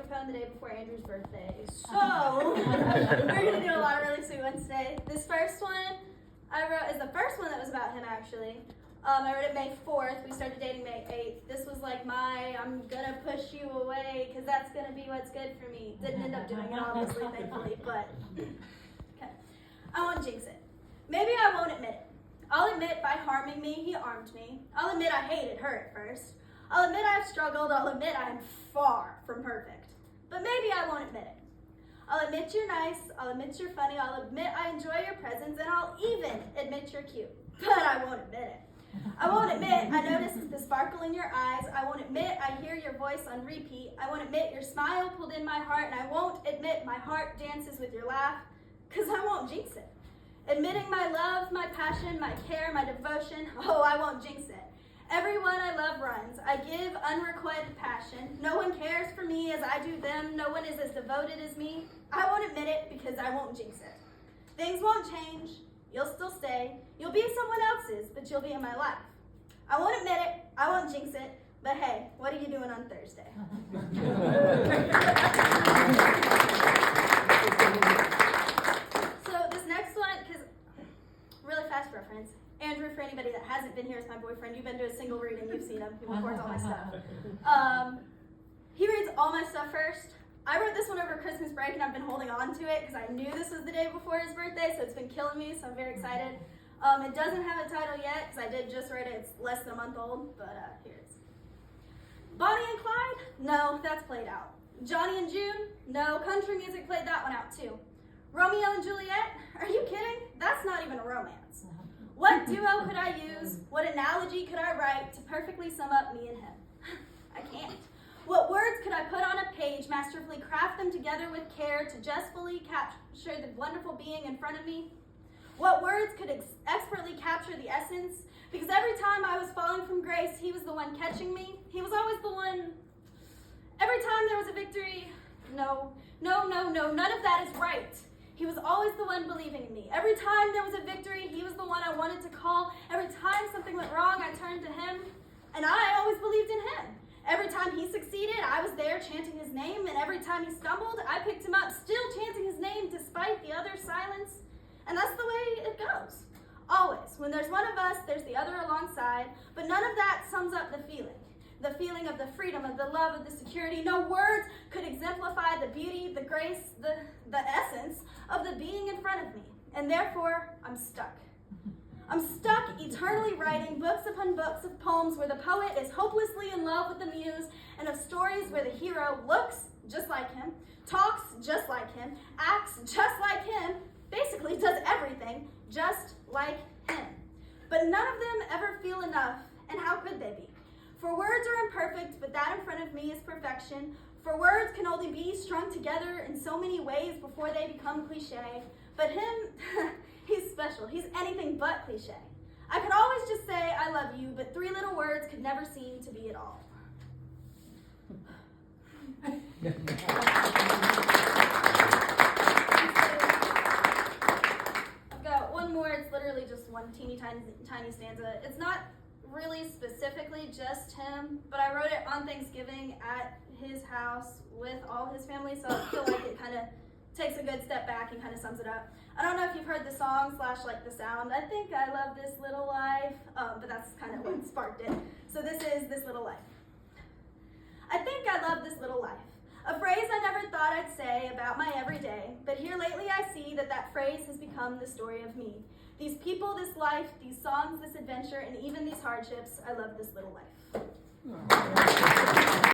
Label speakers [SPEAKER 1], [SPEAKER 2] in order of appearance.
[SPEAKER 1] microphone the day before Andrew's birthday. So, we're going to do a lot of really sweet ones today. This first one I wrote is the first one that was about him, actually. I wrote it May 4th. We started dating May 8th. This was like I'm going to push you away because that's going to be what's good for me. Didn't end up doing it, obviously, thankfully, but okay. I won't jinx it. Maybe I won't admit it. I'll admit by harming me, he armed me. I'll admit I hated her at first. I'll admit I've struggled. I'll admit I'm far from perfect. But maybe I won't admit it. I'll admit you're nice. I'll admit you're funny. I'll admit I enjoy your presence. And I'll even admit you're cute. But I won't admit it. I won't admit I notice the sparkle in your eyes. I won't admit I hear your voice on repeat. I won't admit your smile pulled in my heart. And I won't admit my heart dances with your laugh. Because I won't jinx it. Admitting my love, my passion, my care, my devotion, oh, I won't jinx it. Everyone I love runs. I give unrequited passion. No one cares for me as I do them. No one is as devoted as me. I won't admit it because I won't jinx it. Things won't change. You'll still stay. You'll be someone else's, but you'll be in my life. I won't admit it. I won't jinx it. But hey, what are you doing on Thursday? So this next one, because really fast reference. Andrew, for anybody that hasn't been here as my boyfriend, you've been to a single reading, you've seen him. He records all my stuff. He reads all my stuff first. I wrote this one over Christmas break, and I've been holding on to it because I knew this was the day before his birthday, so it's been killing me, so I'm very excited. It doesn't have a title yet because I did just write it. It's less than a month old, but here it is. Bonnie and Clyde? No, that's played out. Johnny and June? No, country music played that one out too. Romeo and Juliet? Are you kidding? That's not even a romance. What duo could I use? What analogy could I write to perfectly sum up me and him? I can't. What words could I put on a page, masterfully craft them together with care to justly capture the wonderful being in front of me? What words could expertly capture the essence? Because every time I was falling from grace, he was the one catching me. He was always the one. Every time there was a victory, no, none of that is right. He was always the one believing in me. Every time there was a victory, he was the one I wanted to call. Every time something went wrong, I turned to him, and I always believed in him. Every time he succeeded, I was there chanting his name, and every time he stumbled, I picked him up, still chanting his name despite the other's silence. And that's the way it goes. Always. When there's one of us, there's the other alongside, but none of that sums up the feeling. The feeling of the freedom, of the love, of the security. No words could exemplify the beauty, the grace, the essence of the being in front of me. And therefore, I'm stuck. I'm stuck eternally writing books upon books of poems where the poet is hopelessly in love with the muse, and of stories where the hero looks just like him, talks just like him, acts just like him, basically does everything just like him. But none of them ever feel enough, and how could they be? For words are imperfect, but that in front of me is perfection. For words can only be strung together in so many ways before they become cliche. But him, he's special. He's anything but cliche. I could always just say, I love you, but three little words could never seem to be it all. I've got one more. It's literally just one teeny tiny stanza. It's not really specifically just him, but I wrote it on Thanksgiving at his house with all his family, so I feel like it kind of takes a good step back and kind of sums it up. I don't know if you've heard the song / like the sound. I think I love this little life, but that's kind of what sparked it. So this is This Little Life. I think I love this little life. A phrase I never thought I'd say about my everyday, but here lately I see that phrase has become the story of me. These people, this life, these songs, this adventure, and even these hardships, I love this little life.